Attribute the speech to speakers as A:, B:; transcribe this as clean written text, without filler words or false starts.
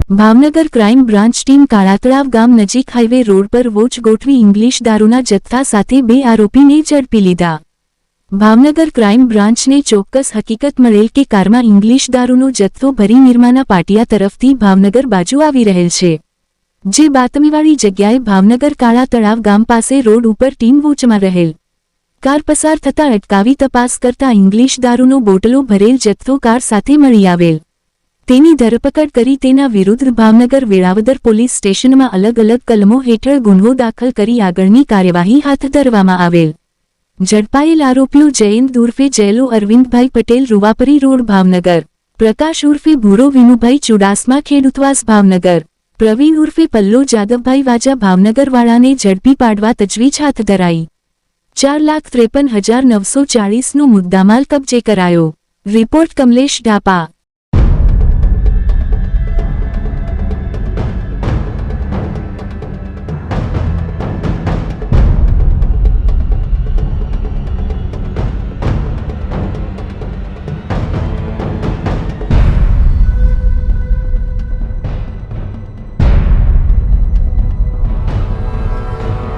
A: Bhavnagar crime branch team કાળાતળાવ ગામ નજીક highway road પર વોચ ગોઠવી ઇંગ્લિશ દારૂના જથ્થા સાથે 2 આરોપીને ઝડપી લીધા। ભાવનગર ક્રાઇમ બ્રાન્ચને ચોક્કસ હકીકત મળેલ કે કારમાં ઇંગ્લિશ દારૂનો જથ્થો ભરી નિરમાના પાટિયા તરફથી ભાવનગર બાજુ આવી રહેલ છે, જે બાતમીવાળી જગ્યાએ ભાવનગર કાળાતળાવ ગામ પાસે રોડ ઉપર ટીમ વોચમાં રહેલ કાર પસાર થતાં અટકાવી તપાસ કરતા ઇંગ્લિશ દારૂનો બોટલો ભરેલ જથ્થો કાર સાથે મળી આવેલ। તેની ધરપકડ કરી તેના વિરુદ્ધ ભાવનગર વેળાવદર પોલીસ સ્ટેશનમાં અલગ અલગ કલમો હેઠળ ગુન્હો દાખલ કરી આગળની કાર્યવાહી હાથ ધરવામાં આવેલ। ઝડપાયેલ આરોપીઓ જયંત ઉર્ફે જયલો અરવિંદભાઈ પટેલ રૂવાપરી રોડ ભાવનગર, પ્રકાશ ઉર્ફે ભૂરો વિનુભાઈ ચુડાસમા ખેડૂતવાસ ભાવનગર, પ્રવીણ ઉર્ફે પલ્લો જાદવભાઈ વાજા ભાવનગરવાળાને ઝડપી પાડવા તજવીજ હાથ ધરાઈ। 4,53,940નો મુદ્દામાલ કબજે કરાયો। રિપોર્ટ કમલેશ ઢાપા।